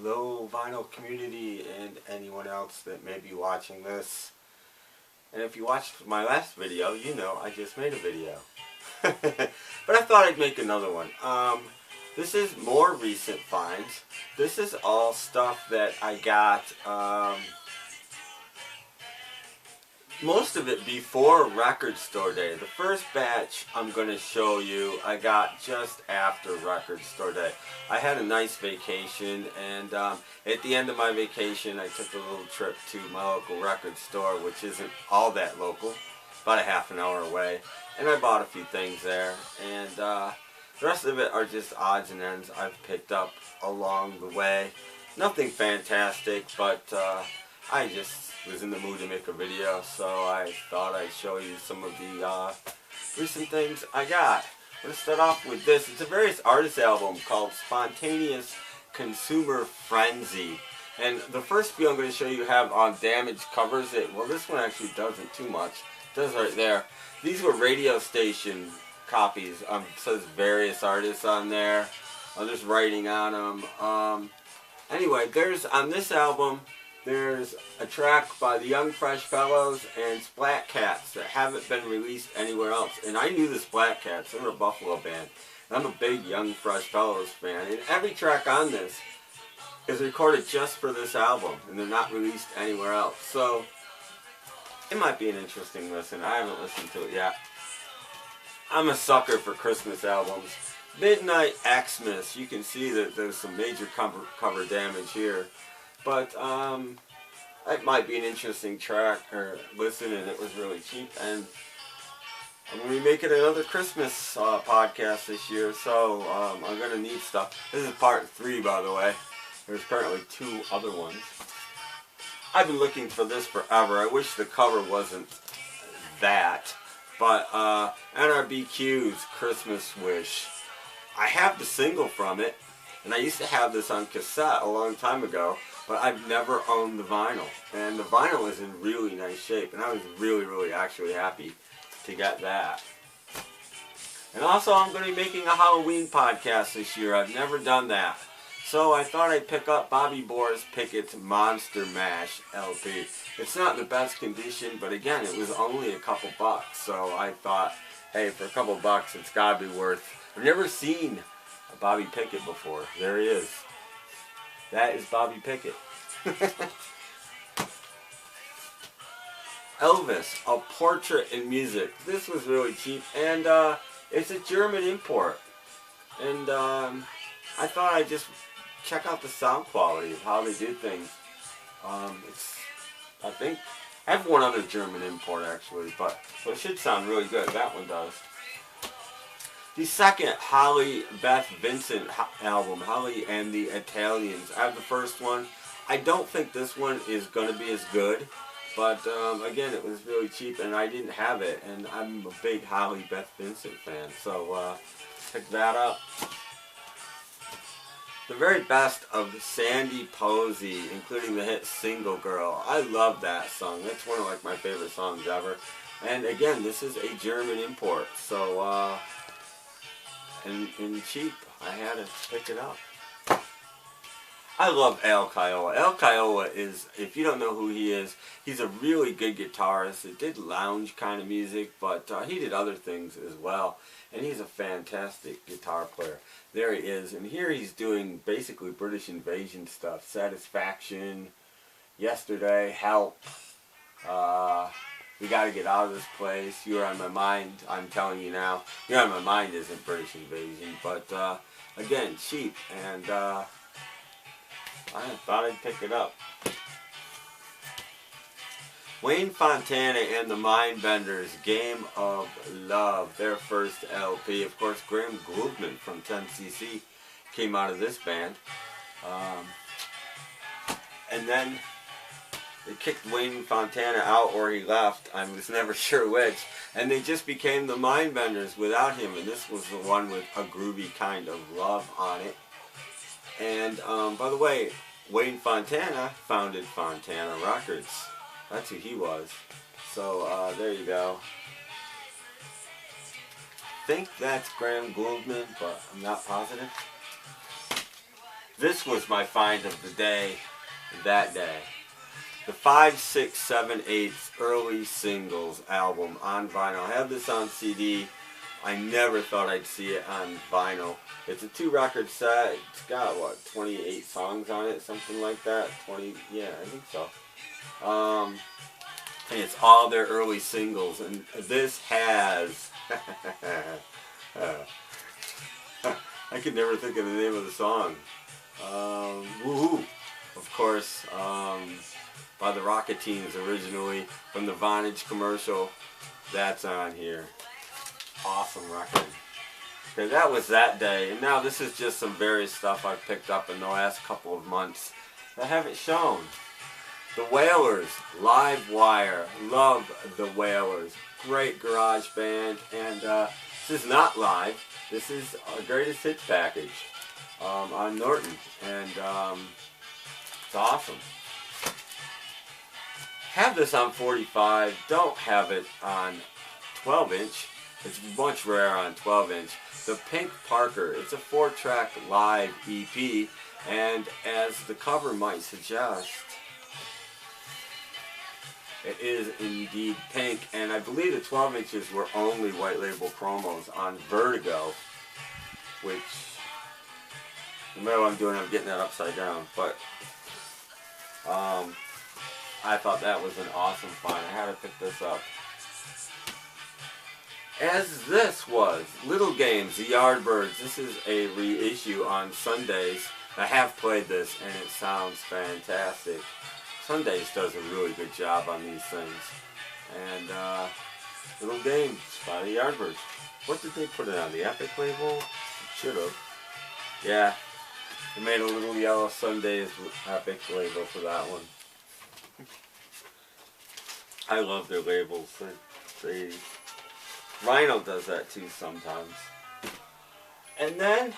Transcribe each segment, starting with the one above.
Hello vinyl community and anyone else that may be watching this. And if you watched my last video, you know I just made a video. But I thought I'd make another one. This is more recent finds. This is all stuff that I got, most of it before Record Store Day. The first batch I'm going to show you I got just after Record Store Day. I had a nice vacation, and at the end of my vacation I took a little trip to my local record store, which isn't all that local, about a half an hour away, and I bought a few things there, and the rest of it are just odds and ends I've picked up along the way. Nothing fantastic, but I just was in the mood to make a video, so I thought I'd show you some of the recent things I got. I'm going to start off with this. It's a various artist album called Spontaneous Consumer Frenzy. And the first few I'm going to show you have on damaged covers. Well, this one actually doesn't too much. It does right there. These were radio station copies. It says various artists on there. There's writing on them. Anyway, there's on this album, there's a track by the Young Fresh Fellows and Splat Cats that haven't been released anywhere else. And I knew the Splat Cats. They were a Buffalo band. And I'm a big Young Fresh Fellows fan. And every track on this is recorded just for this album. And they're not released anywhere else. So it might be an interesting listen. I haven't listened to it yet. I'm a sucker for Christmas albums. Midnight Xmas. You can see that there's some major cover damage here. But that might be an interesting track or listen, and it was really cheap. And I'm going to be making another Christmas podcast this year, so I'm going to need stuff. This is part 3, by the way. There's apparently 2 other ones. I've been looking for this forever. I wish the cover wasn't that. But NRBQ's Christmas Wish. I have the single from it, and I used to have this on cassette a long time ago. But I've never owned the vinyl. And the vinyl is in really nice shape. And I was really actually happy to get that. And also I'm going to be making a Halloween podcast this year. I've never done that. So I thought I'd pick up Bobby Boris Pickett's Monster Mash LP. It's not in the best condition, but again, it was only a couple bucks. So I thought, hey, for a couple bucks, it's got to be worth. I've never seen a Bobby Pickett before. There he is. That is Bobby Pickett. Elvis, A Portrait in Music. This was really cheap, and it's a German import. And I thought I'd just check out the sound quality of how they do things. I think I have one other German import actually, but it should sound really good. That one does. The second Holly Beth Vincent album, Holly and the Italians. I have the first one. I don't think this one is going to be as good, but again, it was really cheap and I didn't have it, and I'm a big Holly Beth Vincent fan, so pick that up. The very best of Sandy Posey, including the hit Single Girl. I love that song. That's one of my favorite songs ever. And again, this is a German import, so and cheap. I had to pick it up. I love Al Caiola. Al Caiola is, if you don't know who he is, he's a really good guitarist. He did lounge kind of music, but he did other things as well. And he's a fantastic guitar player. There he is. And here he's doing basically British Invasion stuff. Satisfaction, Yesterday, Help, We Gotta Get Out of This Place, You're on My Mind, I'm Telling You Now. You're on My Mind isn't British Invasion, but again, cheap, and I thought I'd pick it up. Wayne Fontana and the Mindbenders, Game of Love, their first LP. Of course, Graham Gouldman from 10cc came out of this band. And then they kicked Wayne Fontana out, or he left. I was never sure which. And they just became the Mindbenders without him. And this was the one with A Groovy Kind of Love on it. And by the way, Wayne Fontana founded Fontana Records. That's who he was. So there you go. I think that's Graham Gouldman, but I'm not positive. This was my find of the day, that day. The 5, 6, 7, 8 early singles album on vinyl. I have this on CD. I never thought I'd see it on vinyl. It's a 2-record set. It's got, what, 28 songs on it? Something like that. 20, yeah, I think so. And it's all their early singles. And this has... I could never think of the name of the song. Woohoo! Of course, by the Rocketeens originally, from the Vonage commercial. That's on here. Awesome record. Okay, that was that day, and now this is just some various stuff I've picked up in the last couple of months that I haven't shown. The Wailers, Live Wire. Love the Wailers. Great garage band, and this is not live. This is our greatest hits package on Norton, and it's awesome. Have this on 45, don't have it on 12-inch. It's much rarer on 12-inch. The Pink Parker, it's a 4-track live EP, and as the cover might suggest, it is indeed pink, and I believe the 12 inches were only white label promos on Vertigo, which, no matter what I'm doing, I'm getting that upside down, but I thought that was an awesome find. I had to pick this up. As this was, Little Games, The Yardbirds. This is a reissue on Sundays. I have played this, and it sounds fantastic. Sundays does a really good job on these things. And Little Games by The Yardbirds. What did they put it on? The Epic label? Should have. Yeah. They made a Little Yellow Sundays Epic label for that one. I love their labels. Rhino does that too sometimes. And then,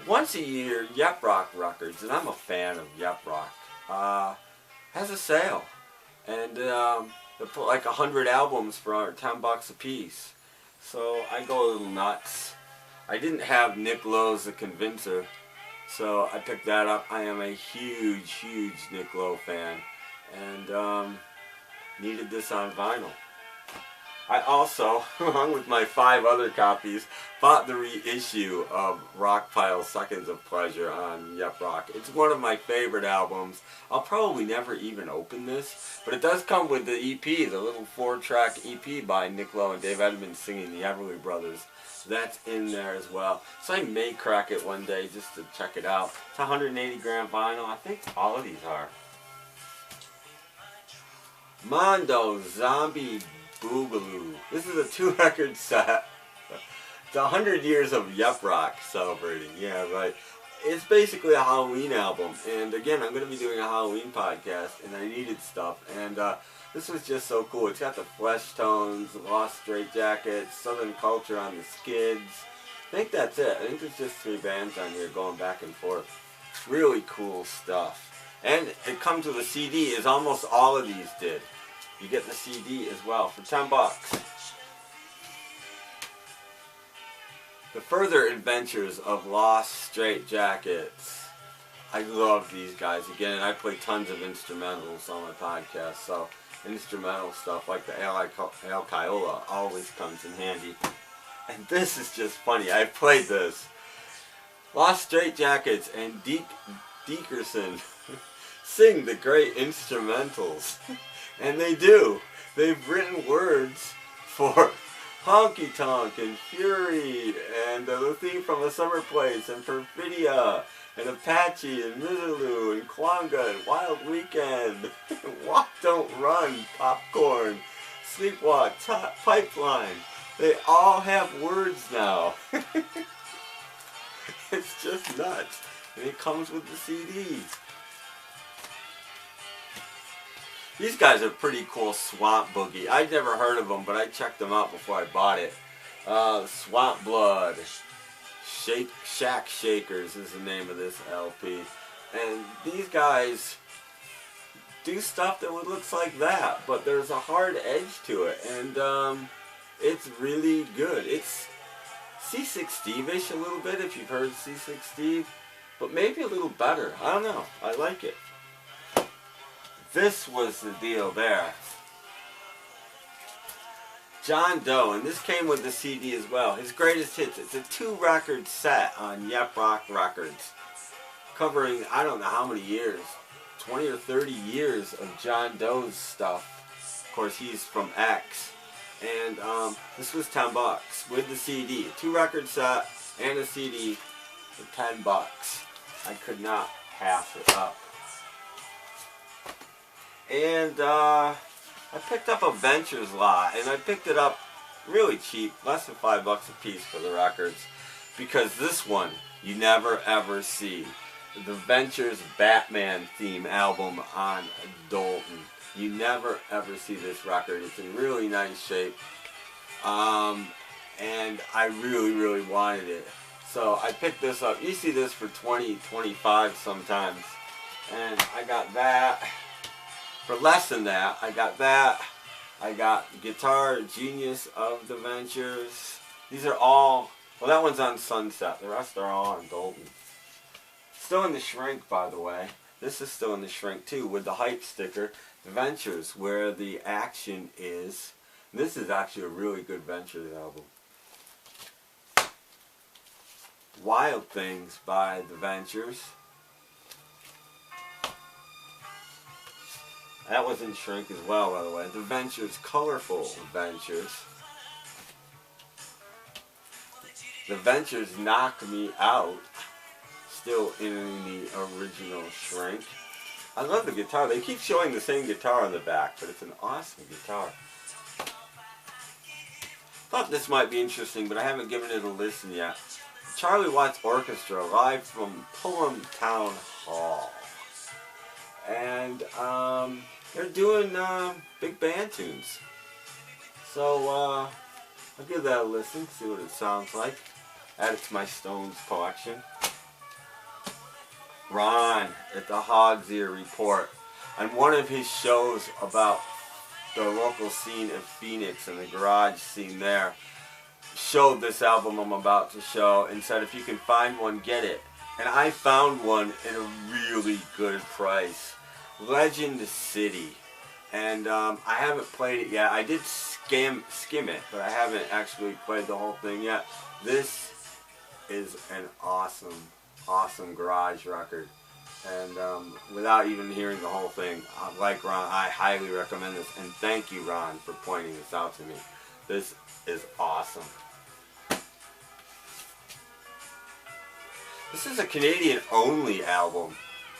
once a year, Yep Rock Records, and I'm a fan of Yep Rock, has a sale. And they put like 100 albums for $10 a piece. So I go a little nuts. I didn't have Nick Lowe's The Convincer, so I picked that up. I am a huge, huge Nick Lowe fan. And needed this on vinyl. I also, along with my 5 other copies, bought the reissue of Rockpile Seconds of Pleasure on Yep Rock. It's one of my favorite albums. I'll probably never even open this, but it does come with the EP, the little 4-track EP by Nick Lowe and Dave Edmunds singing the Everly Brothers. That's in there as well. So I may crack it one day just to check it out. It's 180 gram vinyl. I think all of these are. Mondo Zombie Boogaloo. This is a 2-record set. It's 100 years of Yep Rock celebrating. Yeah, right. It's basically a Halloween album. And again, I'm going to be doing a Halloween podcast, and I needed stuff. And this was just so cool. It's got the Flesh Tones, Lost Straitjackets, Southern Culture on the Skids. I think that's it. I think there's just 3 bands on here going back and forth. Really cool stuff. And it comes with a CD, as almost all of these did. You get the CD as well for $10. The Further Adventures of Lost Straitjackets. I love these guys. Again, I play tons of instrumentals on my podcast, so instrumental stuff like the Al Kaiola always comes in handy. And this is just funny. I played this. Lost Straitjackets and Dickerson sing the great instrumentals. And they do. They've written words for Honky Tonk and Fury and the theme from A Summer Place and Perfidia and Apache and Mizzaloo and Kwanga and Wild Weekend. Walk Don't Run, Popcorn, Sleepwalk, Pipeline. They all have words now. It's just nuts. And it comes with the CD. These guys are pretty cool. Swamp Boogie. I'd never heard of them, but I checked them out before I bought it. Swamp Blood. Shack Shakers is the name of this LP. And these guys do stuff that looks like that, but there's a hard edge to it. And it's really good. It's C6 Steve-ish a little bit, if you've heard C6 Steve. but maybe a little better. I don't know. I like it. This was the deal there. John Doe, and this came with the CD as well. His greatest hits. It's a 2-record set on Yep Rock Records, covering I don't know how many years, 20 or 30 years of John Doe's stuff. Of course, he's from X, and this was $10 with the CD. 2-record set and a CD for $10. I could not pass it up. And I picked up a Ventures lot, and I picked it up really cheap, less than $5 a piece for the records, because this one you never ever see. The Ventures Batman theme album on Dalton. You never ever see this record. It's in really nice shape, and I really wanted it. So I picked this up. You see this for $20, $25 sometimes, and I got that. For less than that, I got that. I got Guitar Genius of the Ventures. These are all, well, that one's on Sunset. The rest are all on Dalton. Still in the shrink, by the way. This is still in the shrink too, with the hype sticker. The Ventures, where the action is. This is actually a really good Ventures album. Wild Things by the Ventures. That was in shrink as well, by the way. The Ventures, Colorful Ventures. The Ventures, Knock Me Out. Still in the original shrink. I love the guitar. They keep showing the same guitar on the back, but it's an awesome guitar. Thought this might be interesting, but I haven't given it a listen yet. Charlie Watts Orchestra, live from Pullman Town Hall. And they're doing big band tunes. So I'll give that a listen, see what it sounds like. Add it to my Stones collection. Ron at the Hog's Ear Report, on one of his shows about the local scene of Phoenix and the garage scene there, showed this album I'm about to show and said if you can find one, get it. And I found one at a really good price. Legend City. And I haven't played it yet. I did skim it, but I haven't actually played the whole thing yet. This is an awesome garage record. And without even hearing the whole thing, like Ron, I highly recommend this. And thank you, Ron, for pointing this out to me. This is awesome. This is a Canadian-only album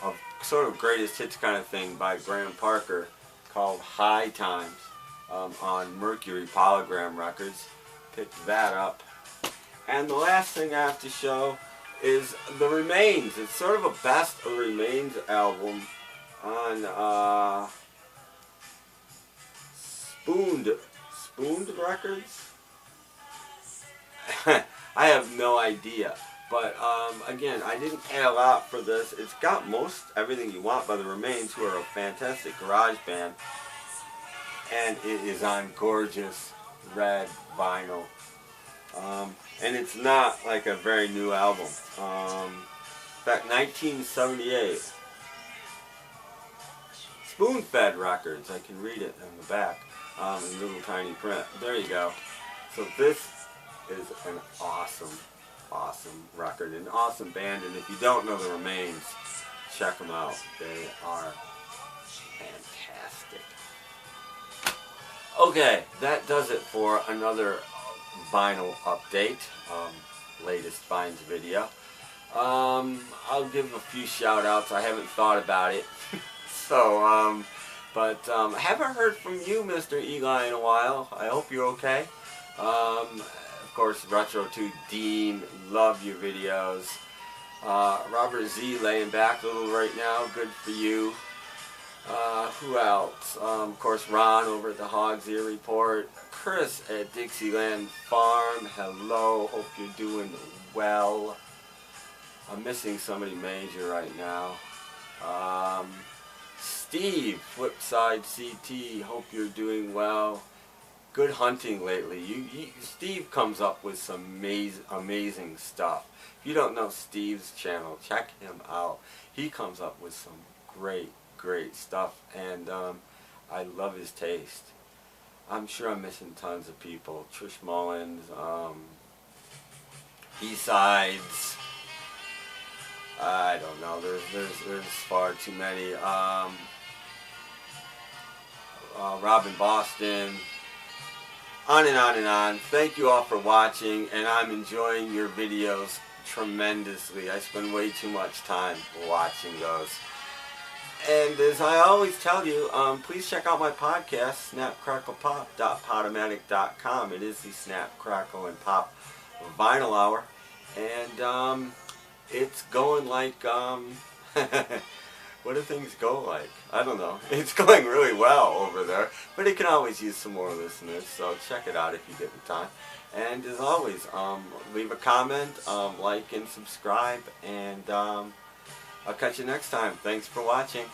of sort of greatest hits kind of thing by Graham Parker, called High Times, on Mercury Polygram Records. Picked that up. And the last thing I have to show is The Remains. It's sort of a Best of Remains album on Spooned Records? I have no idea. But again, I didn't pay a lot for this. It's got most everything you want by The Remains, who are a fantastic garage band. And it is on gorgeous red vinyl. And it's not like a very new album. In fact, 1978. Spoon-Fed Records. I can read it on the back in little tiny print. There you go. So this is an awesome record, an awesome band, and if you don't know The Remains, check them out. They are fantastic. Okay, that does it for another vinyl update, latest finds video. I'll give a few shout outs. I haven't thought about it. So, but I haven't heard from you, Mr. Eli, in a while. I hope you're okay. Of course, Retro 2 Dean, love your videos. Robert Z, laying back a little right now, good for you. Who else? Of course, Ron over at the Hog's Ear Report. Chris at Dixieland Farm, hello, hope you're doing well. I'm missing somebody major right now. Steve, Flipside CT, hope you're doing well. Good hunting lately. Steve comes up with some amazing stuff. If you don't know Steve's channel, check him out. He comes up with some great stuff, and I love his taste. I'm sure I'm missing tons of people. Trish Mullins, B-Sides. I don't know. There's far too many. Robin Boston. On and on and on. Thank you all for watching, and I'm enjoying your videos tremendously. I spend way too much time watching those. And as I always tell you, please check out my podcast, snapcracklepop.podomatic.com. It is the Snap, Crackle, and Pop Vinyl Hour. And it's going like, what do things go like? I don't know. It's going really well over there, but it can always use some more listeners, so check it out if you get the time. And as always, leave a comment, like and subscribe, and I'll catch you next time. Thanks for watching.